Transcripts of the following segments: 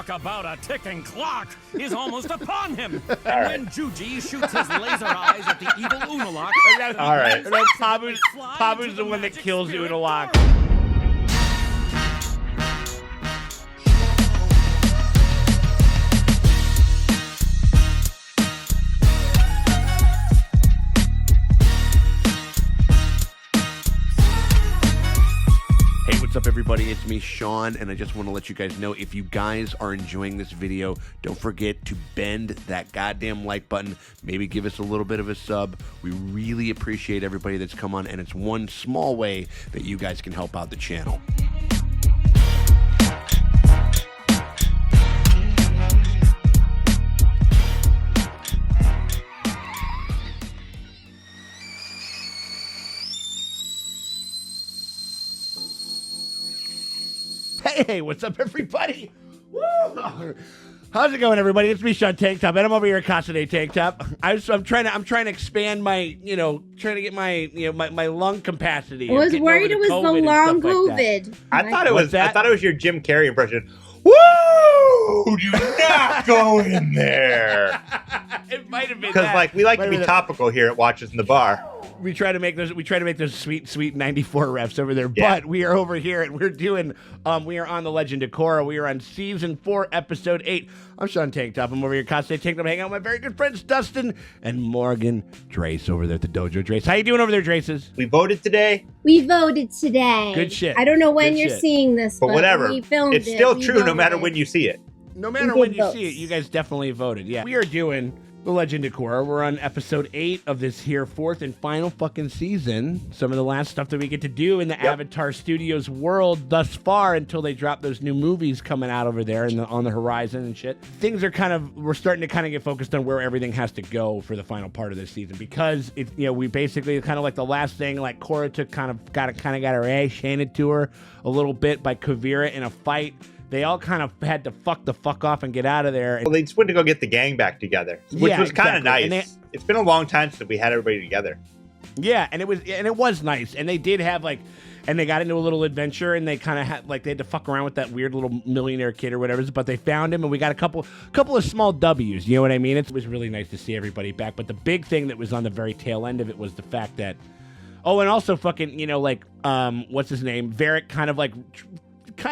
Talk about a ticking clock is almost upon him. And when Juji shoots his laser eyes at the evil Unalak. All right. No, Pabu's the one that kills Unalak. What's up, everybody? It's me, Sean, and I just want to let you guys know, if you guys are enjoying this video, don't forget to bend that goddamn like button. Maybe give us a little bit of a sub. We really appreciate everybody that's come on, and it's one small way that you guys can help out the channel. Hey, what's up, everybody? Woo! How's it going, everybody? It's me, Sean Tank Top, and I'm over here at Casa de Tank Top. I'm trying to expand my, trying to get my, my lung capacity. I was worried it was the long COVID. I thought it was your Jim Carrey impression. Woo! Do not go in there. It might have been because we like to be topical here at Watches in the Bar. We try to make those sweet 94 refs over there, yeah. But we are over here and we're doing we are on The Legend of Korra. We are on season 4, episode 8. I'm Sean Tank Top. I'm over here at Casa Tank Top, hanging out with my very good friends Dustin and Morgan Drace over there at the dojo. Drace, how you doing over there, Draces? We voted today. We voted today. Good shit. I don't know when you're seeing this, but whatever. We filmed it's still true no matter when you see it. No matter when you see it, you guys definitely voted. Yeah, we are doing The Legend of Korra. We're on episode 8 of this here 4th and final fucking season. Some of the last stuff that we get to do in the Avatar Studios world thus far until they drop those new movies coming out over there and on the horizon and shit. Things are we're starting to kind of get focused on where everything has to go for the final part of this season, because it, we basically kind of like the last thing, like Korra got her ass handed to her a little bit by Kuvira in a fight. They all kind of had to fuck the fuck off and get out of there. Well, they just went to go get the gang back together, which was kind of nice. It's been a long time since we had everybody together. Yeah, and it was nice. And they did have and they got into a little adventure, and they kind of had they had to fuck around with that weird little millionaire kid or whatever. But they found him, and we got a couple of small W's. You know what I mean? It was really nice to see everybody back. But the big thing that was on the very tail end of it was the fact that, and also fucking what's his name? Varric kind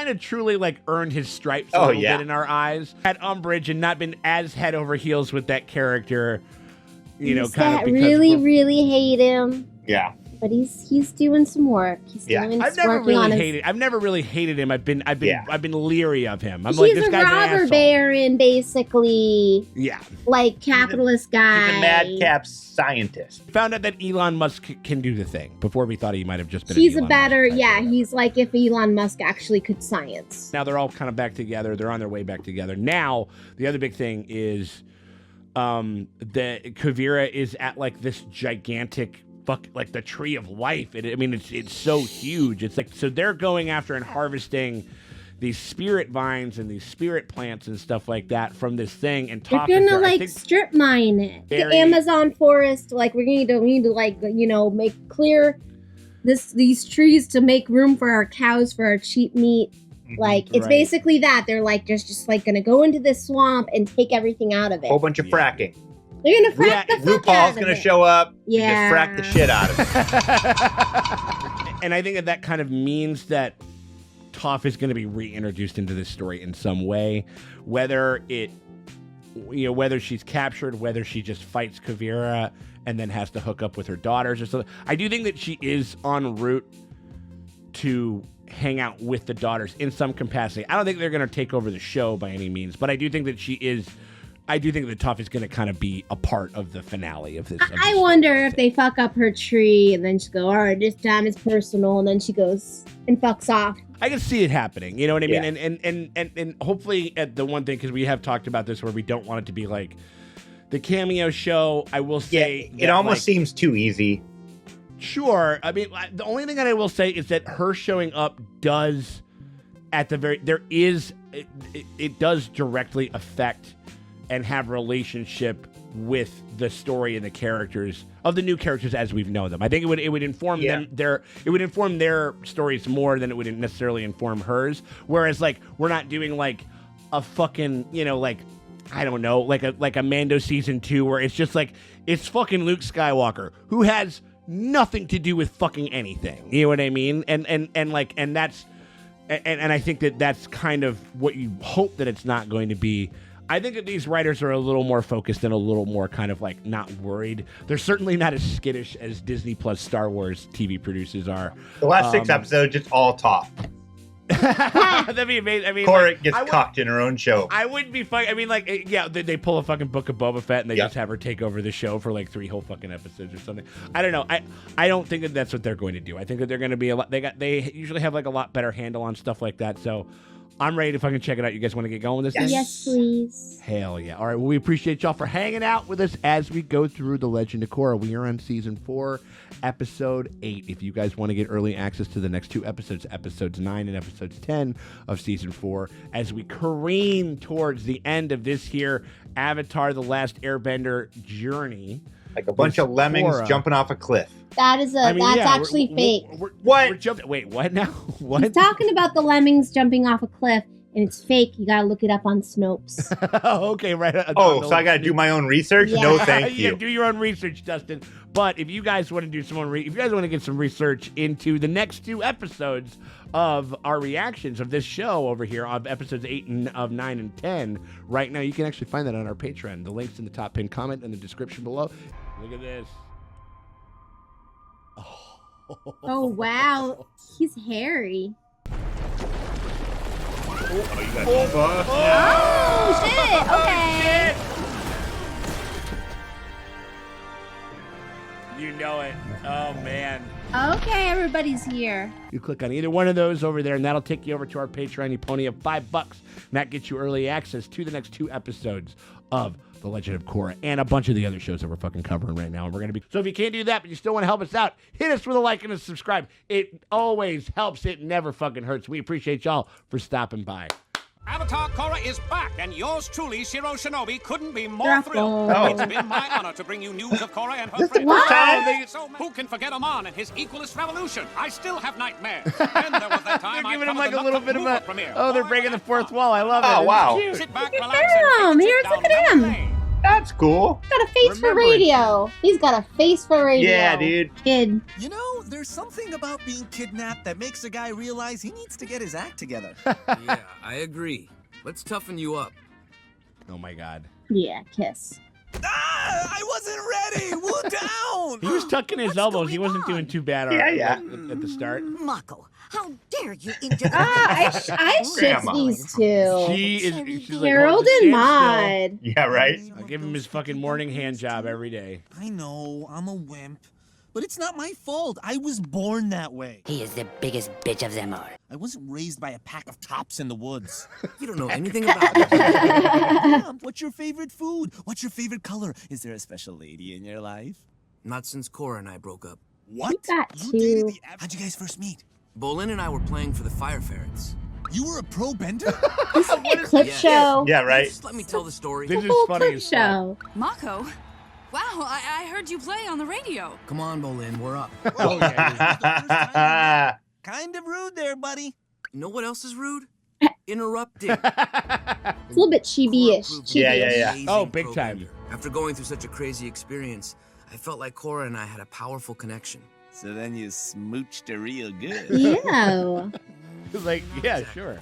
of truly earned his stripes a little bit in our eyes. Had umbrage and not been as head over heels with that character, really hate him. Yeah. But he's doing some work. I've never really hated him. I've been leery of him. He's this guy's a robber baron, basically. Yeah. Like capitalist guy. He's a madcap scientist. Found out that Elon Musk can do the thing. Before we thought he might have just been. He's he's like if Elon Musk actually could science. Now they're all kind of back together. They're on their way back together. Now the other big thing is, that Kuvira is at this gigantic. The tree of life. It's so huge. It's so they're going after and harvesting these spirit vines and these spirit plants and stuff like that from this thing. And Toph they're gonna strip mine it. The Amazon forest. We need to make clear these trees to make room for our cows for our cheap meat. It's basically that they're just gonna go into this swamp and take everything out of it. Whole bunch of fracking. They're gonna frack the fuck out of it. RuPaul's gonna show up. Yeah. And just frack the shit out of it. And I think that kind of means that Toph is going to be reintroduced into this story in some way, whether she's captured, whether she just fights Kuvira and then has to hook up with her daughters or something. I do think that she is en route to hang out with the daughters in some capacity. I don't think they're going to take over the show by any means, but I do think that I do think that Toph is going to kind of be a part of the finale of this. I wonder if they fuck up her tree and then she go, all right, this time is personal, and then she goes and fucks off. I can see it happening. You know what I mean? And hopefully the one thing, because we have talked about this where we don't want it to be like the cameo show. I will say it almost seems too easy. Sure. I mean, the only thing that I will say is that her showing up does it does directly affect and have relationship with the story and the characters of the new characters as we've known them. I think it would inform them their stories more than it would necessarily inform hers. Whereas we're not doing a fucking, you know, like, I don't know, like a Mando season 2 where it's just like, it's fucking Luke Skywalker who has nothing to do with fucking anything. You know what I mean? And that's, and I think that's kind of what you hope that it's not going to be. I think that these writers are a little more focused and a little more kind of like not worried. They're certainly not as skittish as Disney plus Star Wars TV producers are. The last 6 episodes, just all talk. That'd be amazing. I mean, Korra like, gets cocked in her own show. I wouldn't be fucking. I mean, like, yeah, they pull a fucking Book of Boba Fett and they just have her take over the show for like 3 whole fucking episodes or something. I don't know. I don't think that that's what they're going to do. I think that they're going to be a lot. They usually have like a lot better handle on stuff like that. So I'm ready to fucking check it out. You guys want to get going with this? Yes, please. Hell yeah. All right. Well, we appreciate y'all for hanging out with us as we go through The Legend of Korra. We are on season 4, episode 8. If you guys want to get early access to the next 2 episodes, episodes 9 and episodes 10 of season 4, as we careen towards the end of this here Avatar: The Last Airbender journey. Like a bunch of lemmings Korra jumping off a cliff. That is that's actually fake. Wait, what now? What? He's talking about the lemmings jumping off a cliff, and it's fake. You gotta look it up on Snopes. Okay, right. So I gotta do my own research? Yeah. No, thank Yeah, you. do your own research, Dustin. But if you guys want to do some if you guys want to get some research into the next 2 episodes of our reactions of this show over here of episodes 8 and of 9 and 10, right now you can actually find that on our Patreon. The link's in the top pinned comment in the description below. Look at this. Oh wow, he's hairy. Oh shit! Okay. You know it. Oh man. Okay, everybody's here. You click on either one of those over there, and that'll take you over to our Patreon. You pony up $5, and that gets you early access to the next 2 episodes of The Legend of Korra and a bunch of the other shows that we're fucking covering right now. And we're gonna be so if you can't do that, but you still want to help us out, hit us with a like and a subscribe. It always helps. It never fucking hurts. We appreciate y'all for stopping by. Avatar Korra is back, and yours truly, Shiro Shinobi, couldn't be more Drop thrilled. ball. It's been my honor to bring you news of Korra and her friends. What? So, who can forget Oman and his equalist revolution? I still have nightmares. Then there was that time They're I giving him covered like the a little Nut bit of Movie a. premiere. Oh, they're Boy, breaking the I 4th wall. I love it. Oh, It's wow. cute. Sit back, Look relax, at and him. take a Here's- sit look at down and him. play. That's cool. Got a face for Remembrance. radio. He's got a face for radio. Yeah, dude. Kid. You know, there's something about being kidnapped that makes a guy realize he needs to get his act together. Yeah, I agree. Let's toughen you up. Oh my god. Yeah, kiss. I wasn't ready! Woo down! He was tucking his What's elbows. He going wasn't on? doing too bad Yeah. at the start. Mako, how dare you injure the I ship Grandma. these two. She's like, Harold hold and the stand Maude. Yeah, right? still. I'll give him his fucking morning hand job every day. I know, I'm a wimp. But it's not my fault. I was born that way. He is the biggest bitch of them all. I wasn't raised by a pack of tops in the woods. You don't know anything about it. Mom, what's your favorite food? What's your favorite color? Is there a special lady in your life? Not since Korra and I broke up. What? got You two. dated the How'd you guys first meet? Bolin and I were playing for the Fire Ferrets. You were a pro bender? This is a clip Yeah. show. Yeah, right? Just let me tell the story. This The is whole funny clip as fuck. show. Mako? Wow, I heard you play on the radio. Come on, Bolin, we're up. Oh, yeah. Kind of rude there, buddy. You know what else is rude? Interrupting. It's a little bit chibi-ish. Yeah, yeah, yeah. Amazing Oh, big pro time. bender. After going through such a crazy experience, I felt like Korra and I had a powerful connection. So then you smooched her real good. Yeah. Like, yeah, sure.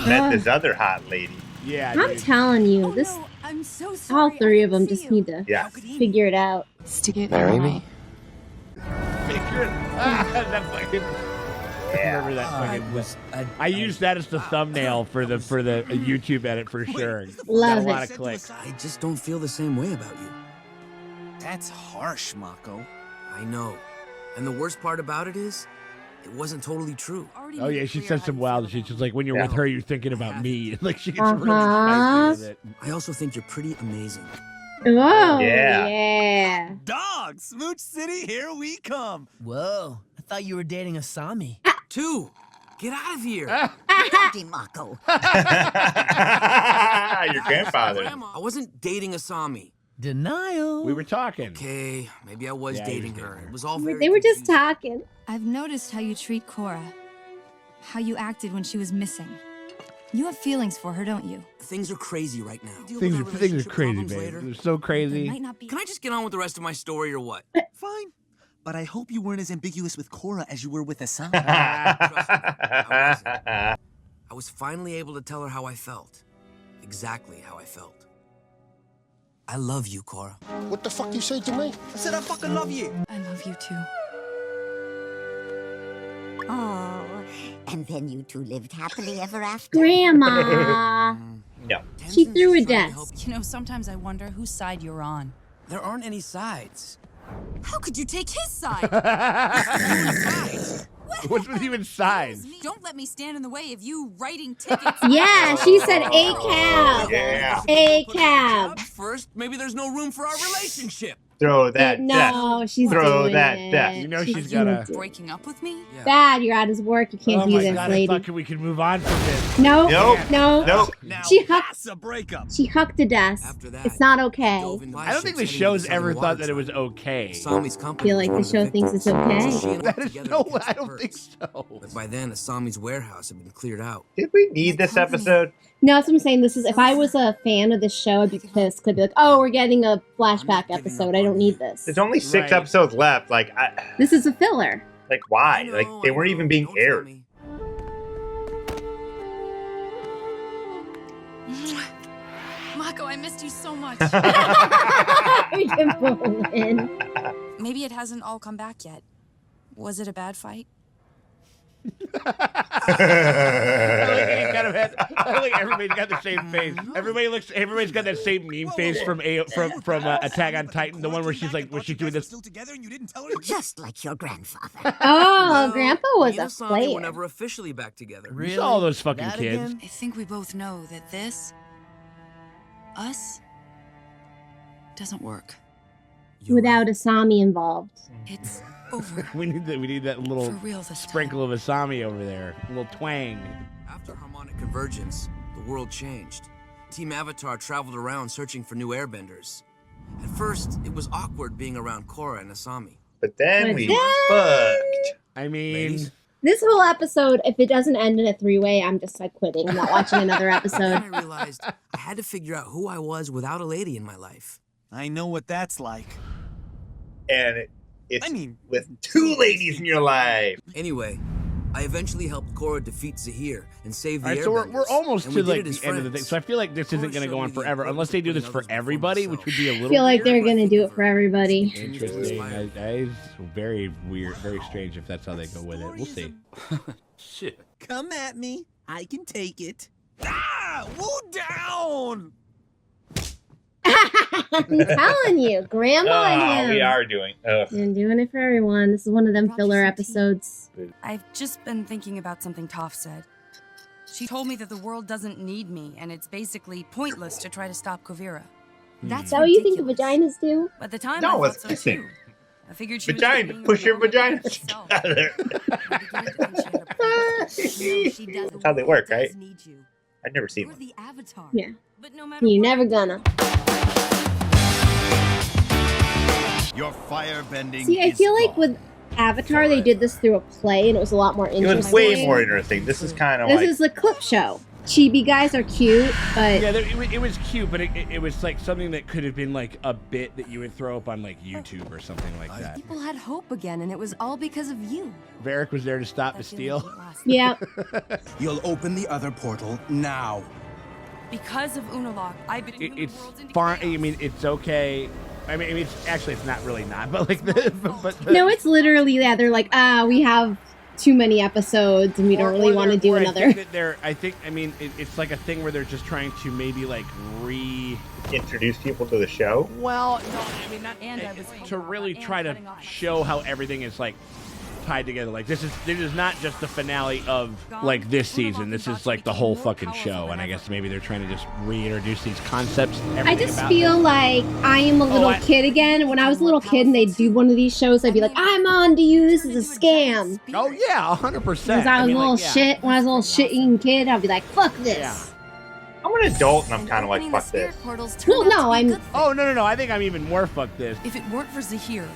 Met this other hot lady. Yeah, I'm dude. telling you, Oh, this no, I'm so sorry. all 3 I of them didn't just see need you. to Yeah. figure it out. Stick it. Marry me? Figure it. That fucking. Yeah. Remember that fucking. I used that as the thumbnail for the YouTube edit for sure. Love Got a lot it. of clicks. I just don't feel the same way about you. That's harsh, Mako. I know. And the worst part about it is, it wasn't totally true. Oh yeah, she said some wild shit. She's like, when you're Yeah. with her, you're thinking about me. Like she gets really Uh-huh. spicy with it. I also think you're pretty amazing. Whoa. Yeah. Yeah. Dog, Smooch City, here we come. Whoa, I thought you were dating Asami. 2, get out of here. Howdy, Mako. Your grandfather. Grandma, I wasn't dating Asami. Denial. We were talking. Okay, maybe I was Yeah, he was dating dating her. her. It was all very They were just confusing. talking. I've noticed how you treat Korra. how you acted when she was missing. You have feelings for her, don't you? Things are crazy right now. Things are crazy, man. They're so crazy. Can I just get on with the rest of my story or what? Fine. But I hope you weren't as ambiguous with Korra as you were with Asami. Trust me, I was finally able to tell her how I felt. Exactly how I felt. I love you, Korra. What the fuck you say to me? I said I fucking love you. I love you too. Oh, and then you two lived happily ever after? Grandma. No. She threw a desk. You know, sometimes I wonder whose side you're on. There aren't any sides. How could you take his side? What's with you inside? Don't let me stand in the way of you writing tickets. Yeah, she said a cab. Yeah. A cab. First, maybe there's no room for our relationship. Throw that No, she's Throw doing that it. desk. You know she's doing gotta- it. Breaking up with me? Yeah. Dad, you're at his work. You can't Oh do my this, god, lady. I thought we could move on from this. No, Nope. no. Nope. Now She hucked. that's a breakup. She hucked a desk. After that, It's not okay. I don't think the show's ever thought that it was okay. Asami's I company feel like the was show one of thinks victims. it's okay. She and I That were is together no, to catch I the don't think birds. so. But by then, Asami's warehouse had been cleared out. Did we need this episode? No, that's what I'm saying. This is if I was a fan of this show, I'd be pissed. I'd be like, "Oh, we're getting a flashback episode. I don't need this. There's only 6 Right. episodes left. Like, This is a filler." like why? I know, Like they I weren't know. even being Don't tell aired. me. Mako, I missed you so much. Freaking Bolin. Maybe it hasn't all come back yet. Was it a bad fight? I like everybody's got the same face. Everybody's got that same meme face from Attack on Titan, the one where she's like, where she's doing this. Still together and you didn't tell her? Just like your grandfather. Oh, No, Grandpa was me a and Asami player. were never officially back together. You saw all those fucking That kids. again? I think we both know that this, us, doesn't work. You're Without right. Asami involved. It's over. We need that little For real this sprinkle of Asami over there, a little twang. After harmonic convergence, the world changed. Team Avatar traveled around searching for new airbenders. At first, it was awkward being around Korra and Asami. But then But we then- fucked. I mean, Ladies? This whole episode, if it doesn't end in a 3-way, I'm just like quitting. I'm not watching another Then episode. I realized I had to figure out who I was without a lady in my life. I know what that's like. And it's I mean, with 2 ladies in your life. Anyway, I eventually helped Korra defeat Zahir and save the all right, so we're airbenders, almost and to we did like it as the end of the thing. friends. So I feel like this isn't going to go on forever unless they do this for everybody, which would be a I little feel like they're weird. gonna do it for everybody. Interesting. That is very weird, very strange if that's how they go with it. We'll see. Shit. come at me. I can take it. Ah! Woo down! I'm telling you, Grandma and him. We are doing. Been doing it for everyone. This is one of them filler episodes. I've just been thinking about something Toph said. She told me that the world doesn't need me, and it's basically pointless to try to stop Kuvira. That's Is that what you think the ridiculous. vaginas do? At the time, No, I it's thought so kissing. too. I figured she Vagina, was being push your rebellious vaginas herself. together. I began to think she had a point. That's how they work, right? I've never seen You're one. the Avatar. Yeah. But no matter You're what never I do, gonna. Your firebending. See, I feel like with Avatar, they did this through a play, and it was a lot more It interesting. was way more interesting. This is kind of This like. is the clip show. Chibi guys are cute, but Yeah, it was cute, but it was like something that could have been like a bit that you would throw up on like YouTube or something like that. People had hope again, and it was all because of you. Varric was there to stop the steal. yeah. You'll open the other portal now. Because of Unalaq, I've been moving It's worlds into fine. I chaos. mean, it's okay. I mean, it's actually it's not really not, but like but No, it's literally that. They're like, we have too many episodes, and we don't really want to do another. I think it's like a thing where they're just trying to maybe like introduce people to the show. Well, no, I mean not And I was to really try to show how everything is like tied together. Like this is not just the finale of like this season. This is like the whole fucking show, and I guess maybe they're trying to just reintroduce these concepts. I just feel like I am a little kid again. When I was a little kid and they'd do one of these shows, I'd be like, I'm on to you. This is a scam. Oh yeah, 100%. Because I was a little shit. When I was a little shit-eating kid, I'd be like, fuck this. Yeah. I'm an adult and I'm kind of like, fuck this. Well, no, I'm. Oh no. I think I'm even more fuck this. If it weren't for Zahir,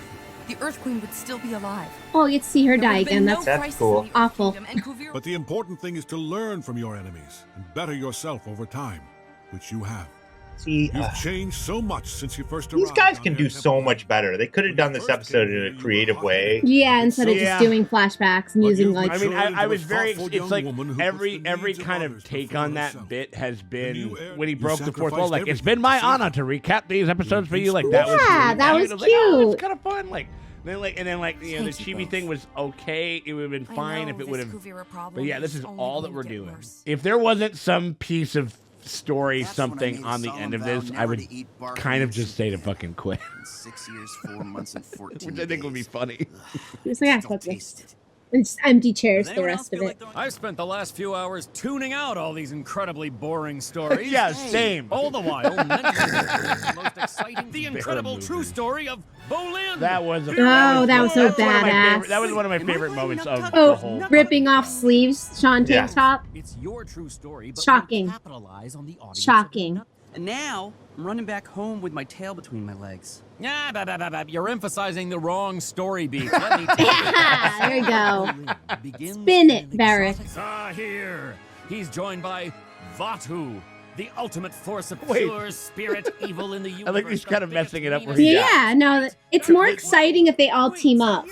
the Earth Queen would still be alive. Oh, you get to see her There die would've been again. no That's crisis cool. in the Earth awful. Kingdom, and Kuvira But the important thing is to learn from your enemies and better yourself over time, which you have. See, You've changed so much since you first these arrived. guys on can Air do Temple so One. much better. They could have done this episode in a creative way. Yeah, instead of Yeah. just doing flashbacks and But using you've like. I mean, I was very. thoughtful It's young like woman who every puts the needs of kind of others take before on that herself. bit has been you when he you broke the fourth wall. sacrificed Like, it's everything been my to honor save to recap these episodes for you. Like Yeah, that was. that I was like, oh, cute. it's kind of fun. Like. Then the Thank you chibi both. thing was okay. It would have been I fine know if it would this have. Kuvira problem But yeah, this is only all that gonna we're get doing. worse. If there wasn't some piece of story, That's when I something made a on the solemn end of vow this, I never would to eat bark kind of meat just say to again. fucking quit, In 6 years, 4 months, and 14 which I think would be days. funny. It's like, Still fuck this. taste it. And just empty chairs Does the anyone rest else of feel it. like throwing- I've spent the last few hours tuning out all these incredibly boring stories. Yeah, same. All the while mentioning the most exciting, the incredible true story of Bolin. That was. Oh, that was so that's one of my badass. favorite- That was one of my favorite moments of the Oh, whole. ripping off sleeves, Sean Yeah. tank top. It's your true story, but Shocking. we capitalize on the audience. Shocking. And now I'm running back home with my tail between my legs. You're emphasizing the wrong story beat. Let me tell you. Yeah, there you go. Begins Spin in it, an Barrick. exotic- Ah, here. He's joined by Vatu, the ultimate force of Wait. pure spirit evil in the universe. I think he's kind of the messing it up where biggest he- Yeah, no, it's more exciting if they all team up.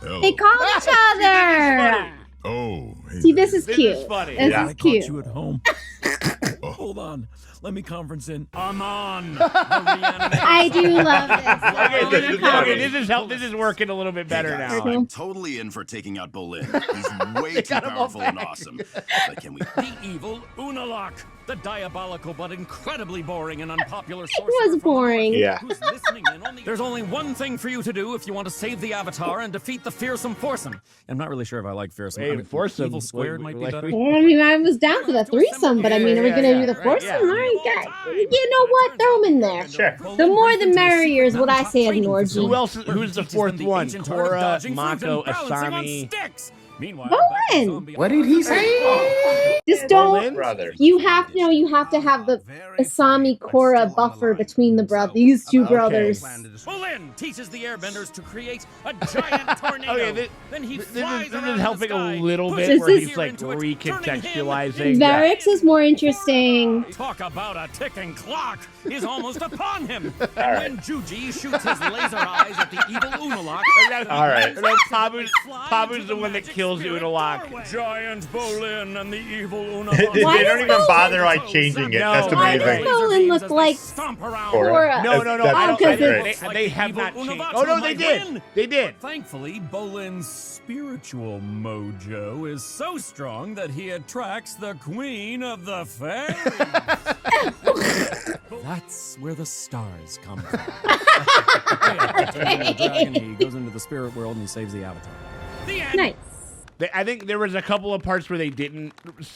They call each other. Oh, hey, See, this is This cute. is funny. This Yeah. is I caught cute. you at home. Hold on. Let me conference in. Amon, the reanimated I do love this. Okay, this is funny. This is working a little bit better Hey, guys, now. I'm totally in for taking out Bolin. He's way too got him all powerful and back. awesome. But can we? The evil Unalak, the diabolical but incredibly boring and unpopular It sorcerer was from the boring. Yeah. who's listening in on the... There's only one thing for you to do if you want to save the Avatar and defeat the fearsome foursome. I'm not really sure if I like fearsome. Hey, foursome. Evil squared might be Like- better. Well, I mean, I was down for the threesome, but I mean, are we Yeah, gonna yeah, do the right, foursome? yeah. All right, guys. You know what? Throw them in there. Sure. The more the merrier is what I say of Who Norji. else? Who's the fourth one? Korra, Mako, Asami. Bolin. What did he say? Just don't. Bolin? Brothers. You have to know. You have to have the Asami Korra buffer between these two brothers. Bolin teaches the airbenders to create a giant tornado. Okay, then he this flies is around helping the sky, a little pushes bit where This he's fear like into it, turning him recontextualizing. Varix is more interesting. Talk about a ticking clock is almost upon him. And right. when Juji shoots his laser eyes at the evil Unalak, All right. And then Pabu's the one that kills Unalak. Giant Bolin and the evil They Unalak. Why don't does even Bolin- bother like changing it. No. That's Why does amazing. Bolin look like Stomp around. Korra. No, no, no. That's I don't. because great. They have not changed. Oh no, they did. They did. Thankfully, Bolin's spiritual mojo is so strong that he attracts the queen of the fairies. That's where the stars come from. He goes into the spirit world and he saves the Avatar. The end. Nice. I think there was a couple of parts where they didn't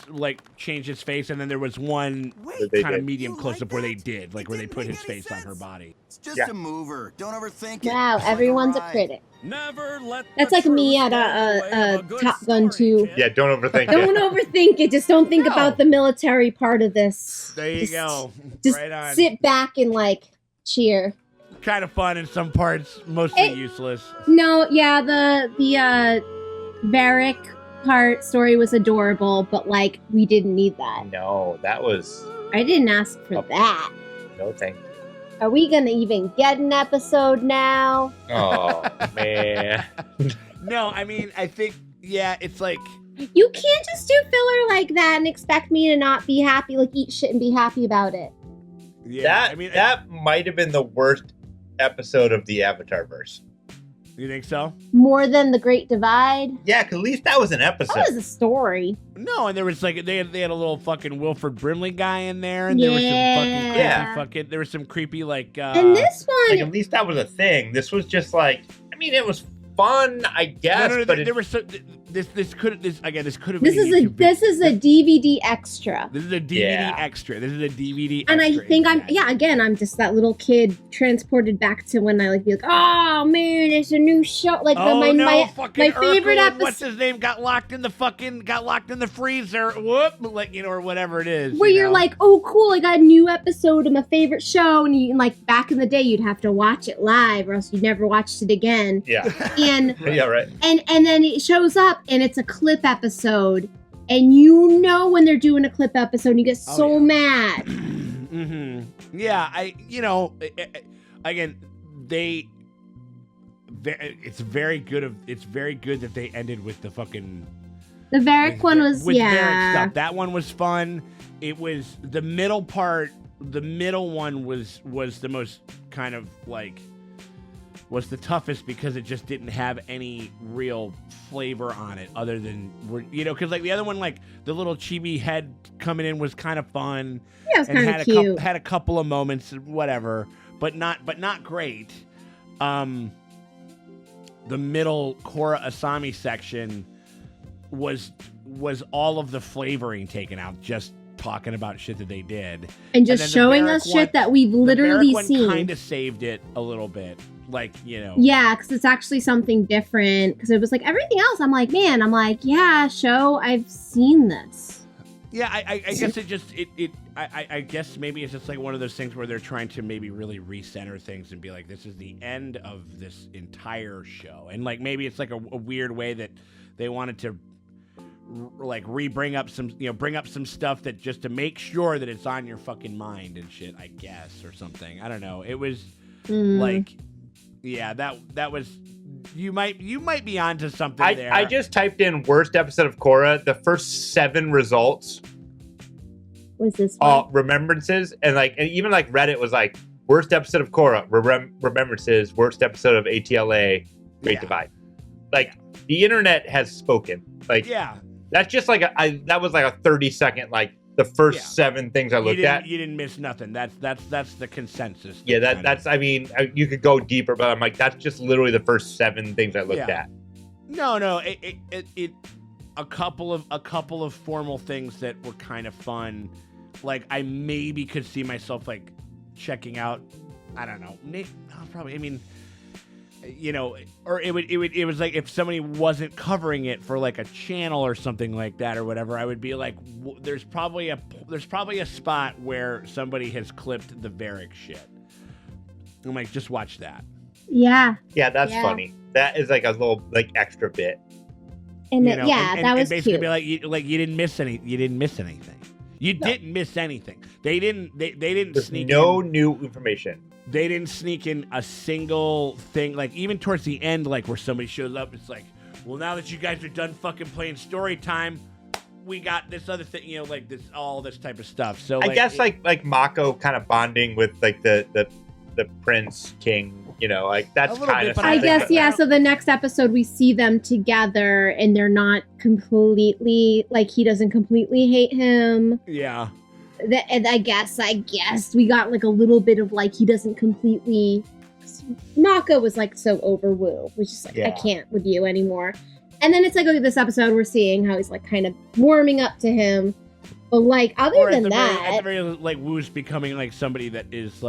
like change his face, and then there was one They kind of did. medium close-up where they did, like where they put his face on her body. It's just Yeah. a mover. Don't overthink it. Wow, It's like everyone's a ride. critic. Never let That's the like me truth at get in the way of a good Top Gun story, 2. kid. Yeah, don't overthink Don't it. overthink it. Just don't think No. about the military part of this. There you Just- go. Just Right on. sit back and like cheer. Kind of fun in some parts, mostly It- useless. No, yeah, the Varric part story was adorable, but like we didn't need that. No, that was I didn't ask for that. no thank you. Are we gonna even get an episode now? Oh man. No, I mean, I think, yeah, it's like, You can't just do filler like that and expect me to not be happy, like eat shit and be happy about it. yeah, that I mean, that might have been the worst episode of the Avatar verse. you think so? More than the Great Divide. Yeah, 'cause at least that was an episode. That was a story. No, and there was like they had a little fucking Wilford Brimley guy in there, and there was some fucking creepy Yeah. fucking there was some creepy like And this Like one, at least that was a thing. This was just like, I mean, it was fun, I guess, no, but there was This could have been. This is a DVD extra. This is a DVD extra. This is a DVD. And extra I think I'm just that little kid transported back to when I like be like, oh man, it's a new show. Like my favorite episode. What's his name? Got locked in the freezer. Whoop, like or whatever it is. Where you're like, oh cool, I got a new episode of my favorite show, and you like back in the day you'd have to watch it live or else you'd never watched it again. Yeah. And yeah, right. And then it shows up and it's a clip episode, and you know when they're doing a clip episode, and you get so mad. Mm-hmm. Yeah, again, it's very good. It's very good that they ended with the fucking. The Varric one was Varric stuff. That one was fun. It was the middle part. The middle one was the most kind of like. Was the toughest because it just didn't have any real flavor on it other than, because like the other one, like the little chibi head coming in was kind of fun. Yeah, it was kind of cute. Had a couple of moments, whatever, but not great. The middle Korra Asami section was all of the flavoring taken out, just talking about shit that they did. And just showing us shit that we've literally seen. Kind of saved it a little bit. Like, Yeah, because it's actually something different. Because it was like everything else. I'm like, yeah, show. I've seen this. Yeah, I guess I guess maybe it's just like one of those things where they're trying to maybe really recenter things and be like, this is the end of this entire show. And like maybe it's like a weird way that they wanted to like bring up some stuff that just to make sure that it's on your fucking mind and shit, I guess, or something. I don't know. It was like. Yeah, that was you might be onto something there. I just typed in worst episode of Korra. The first 7 results was this one? Remembrances, and even Reddit was like worst episode of Korra, remembrances, worst episode of ATLA, Great Divide. Like the internet has spoken. Like that's just like that was like a 30-second the first 7 things I looked at. You didn't miss nothing. That's the consensus. Yeah, that's. I mean, you could go deeper, but I'm like, that's just literally the first 7 things I looked at. No, it a couple of formal things that were kind of fun. Like I maybe could see myself like checking out. I don't know. Probably. I mean. Or it was like if somebody wasn't covering it for like a channel or something like that or whatever, I would be like, there's probably a spot where somebody has clipped the Varric shit. I'm like, just watch that. Yeah. Yeah, that's funny. That is like a little extra bit. And that was basically cute. Be like you didn't miss anything. You didn't miss anything. They didn't There's sneak no in. new information. They didn't sneak in a single thing, like even towards the end, like where somebody shows up, it's like, well, now that you guys are done fucking playing story time, we got this other thing, like all this type of stuff. So I guess like Mako kind of bonding with like the prince king, that's kind of. I guess So the next episode we see them together, and they're not completely he doesn't completely hate him. Yeah. And I guess we got like a little bit of he doesn't completely. Mako was so over Wu, which is I can't with you anymore. And then it's this episode we're seeing how he's kind of warming up to him, but other than that, at the very Wu's becoming somebody that is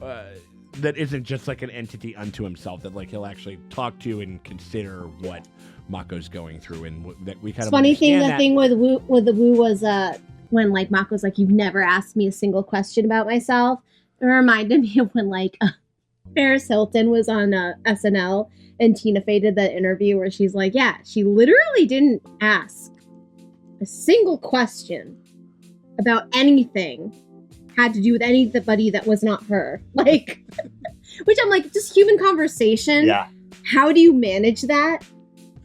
that isn't just an entity unto himself, that he'll actually talk to and consider what Mako's going through, and that we kind of funny thing. The thing with the Wu was when Mako's you've never asked me a single question about myself. It reminded me of when Paris Hilton was on SNL and Tina Fey did that interview where she's she literally didn't ask a single question about anything had to do with anybody that was not her. Which I'm just human conversation. Yeah. How do you manage that?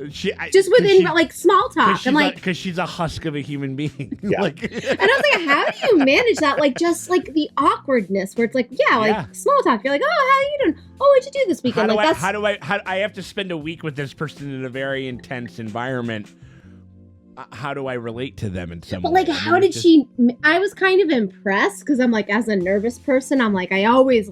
Just within small talk. I'm because she's a husk of a human being. Yeah. And I was how do you manage that? Just the awkwardness where it's small talk. You're oh, how are you doing? Oh, what'd you do this weekend? How do I have to spend a week with this person in a very intense environment? How do I relate to them in some way? But how did she? I was kind of impressed because I'm as a nervous person, I'm I always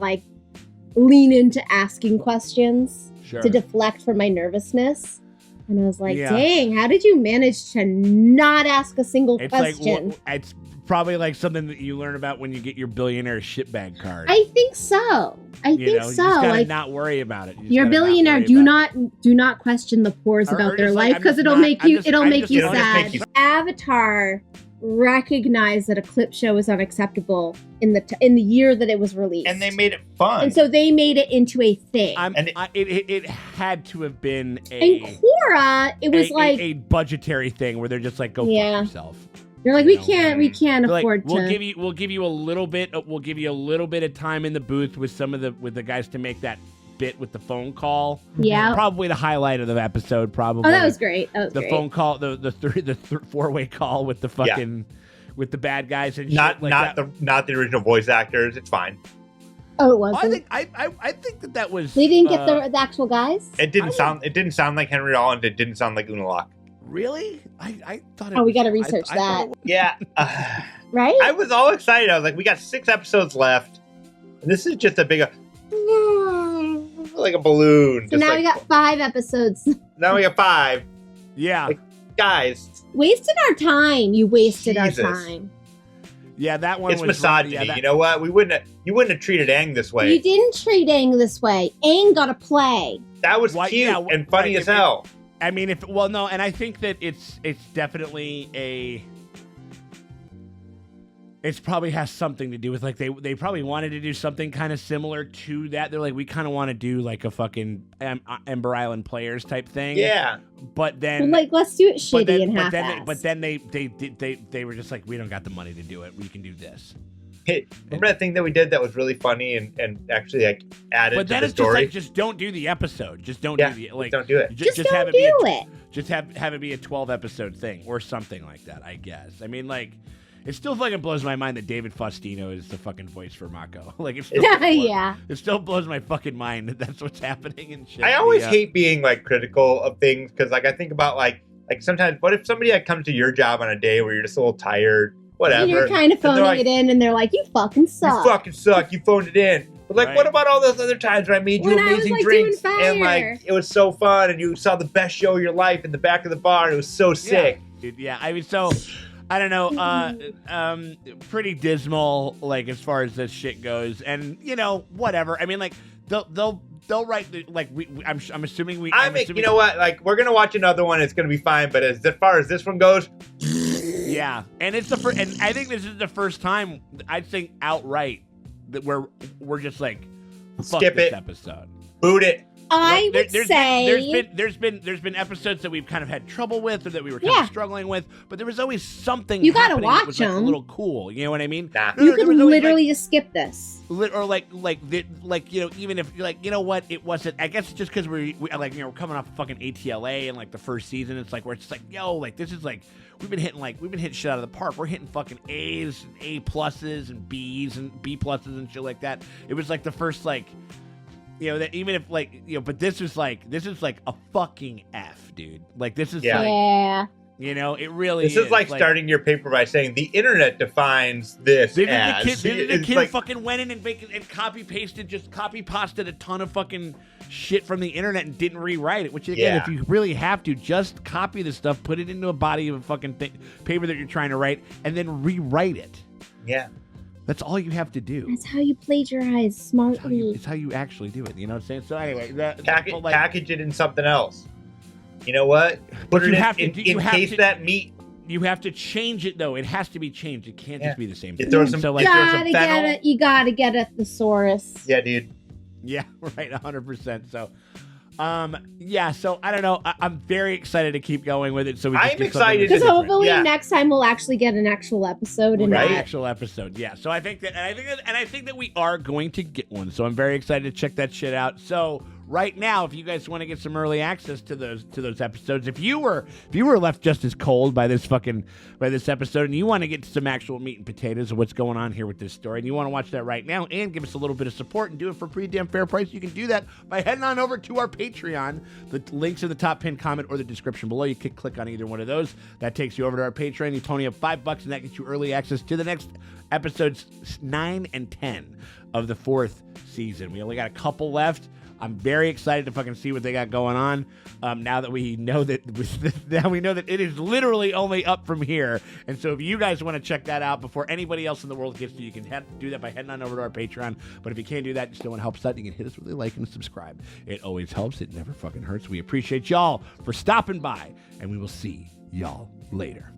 lean into asking questions to deflect from my nervousness. And I was like, Yeah. dang, how did you manage to not ask a single It's question? like it's probably like something that you learn about when you get your billionaire shitbag card. I think so. I think You so. just gotta Like, not worry about it. You just you're a gotta not billionaire. worry Do about it. do not question the poors Or about their just like, life I'm because just it'll not- make I'm you just- it'll I'm make just you gonna sad. make you- Avatar recognized that a clip show was unacceptable in the year that it was released, And they made it fun. and so they made it into a thing. It had to have been And Korra, it was like a budgetary thing where they're just like, go Yeah. fuck yourself. they're like we can't They're like, afford we'll to. give you a little bit of time in the booth with the guys to make that bit with the phone call. Yeah. Probably the highlight of the episode. Probably. Oh, that was great. That was the great. phone call, the four-way call with the fucking with the bad guys and not shit like not that. the original voice actors. It's fine. Oh, it wasn't. I think that was. They didn't get the actual guys. It didn't sound like Henry Rollins. It didn't sound like Unalak. Really? I thought. Oh, we got to research that. Yeah. Right? I was all excited. I was like, we got 6 episodes left. And this is just a big, like a balloon. So now we got 5 episodes. Now we got 5. Yeah. Like, guys. Wasted our time. You wasted Jesus. our time. Yeah, that one It's was misogyny. You know what? You wouldn't have treated Aang this way. You didn't treat Aang this way. Aang got to play. That was cute and funny as hell. I mean, and I think that it's definitely it probably has something to do with like they probably wanted to do something kind of similar to that. They're like, we kind of want to do like a fucking Ember Island Players type thing. Yeah. But then Well, like, let's do it shitty and half-assed. but then they were just like, we don't got the money to do it. We can do this. Hey, remember that thing that we did that was really funny and actually like added But to then the it's just story? like, just don't do the episode. Just don't do the like. don't do it. Just don't have it do be it. Just have it be a 12 episode thing or something like that. I guess. I mean, like, it still fucking blows my mind that David Faustino is the fucking voice for Mako. Like, it still Yeah. It still blows my fucking mind that that's what's happening and shit. I always Yeah. hate being like critical of things because like I think about like sometimes what if somebody like comes to your job on a day where you're just a little tired, whatever. And you're kind of and they're phoning like, it in, and they're like, "You fucking suck." You fucking suck. You phoned it in. But like, Right. what about all those other times where I made you When I was, amazing like, drinks doing and like fire. it was so fun and you saw the best show of your life in the back of the bar and it was so sick. Dude, yeah. I mean, so I don't know. Pretty dismal, like as far as this shit goes, and you know, whatever. I mean, like they'll write like I'm assuming we. You know what? Like we're gonna watch another one. It's gonna be fine. But as far as this one goes, yeah, and it's the first, and I think this is the first time I'd think outright that we're just like fuck Skip this it. episode. Boot it. I would say there's been episodes that we've kind of had trouble with or that we were kind of struggling with, but there was always something. You gotta happening that watch was, like, a them. little cool. You know what I mean? You could literally just skip this. Or like you know, even if like, you know what, it wasn't. I guess it's just because we like, you know, we're coming off fucking ATLA and like the first season. It's like where it's like, yo, like this is like we've been hitting shit out of the park. We're hitting fucking A's and A pluses and B's and B pluses and shit like that. It was like the first like. You know, that even if like, you know, but this is like a fucking F, dude. Like this is like, you know, it really This is like starting your paper by saying the internet defines this as. The kid like, fucking went in and copy pasted a ton of fucking shit from the internet and didn't rewrite it. Which again, if you really have to, just copy the stuff, put it into a body of a fucking paper that you're trying to write, and then rewrite it. Yeah. That's all you have to do. That's how you plagiarize smartly. It's how you actually do it. You know what I'm saying? So anyway, package it in something else. You know what? Put it in case that meat. You have to change it though. It has to be changed. It can't just be the same thing. You gotta get a thesaurus. Yeah, dude. Yeah, right. 100%. So, yeah. So I don't know. I'm very excited to keep going with it. So I'm excited because hopefully next time we'll actually get an actual episode and an actual episode. Yeah. So I think that we are going to get one. So I'm very excited to check that shit out. So right now, if you guys want to get some early access to those episodes, if you were left just as cold by this episode, and you want to get some actual meat and potatoes of what's going on here with this story, and you want to watch that right now and give us a little bit of support and do it for a pretty damn fair price, you can do that by heading on over to our Patreon. The link's in the top pinned comment or the description below. You can click on either one of those. That takes you over to our Patreon. You only have $5, and that gets you early access to the next episodes 9 and 10 of the 4th season. We only got a couple left. I'm very excited to fucking see what they got going on. Now that we know that it is literally only up from here. And so if you guys want to check that out before anybody else in the world gets to, you can do that by heading on over to our Patreon. But if you can't do that, you still want to help us out, you can hit us with a like and a subscribe. It always helps. It never fucking hurts. We appreciate y'all for stopping by, and we will see y'all later.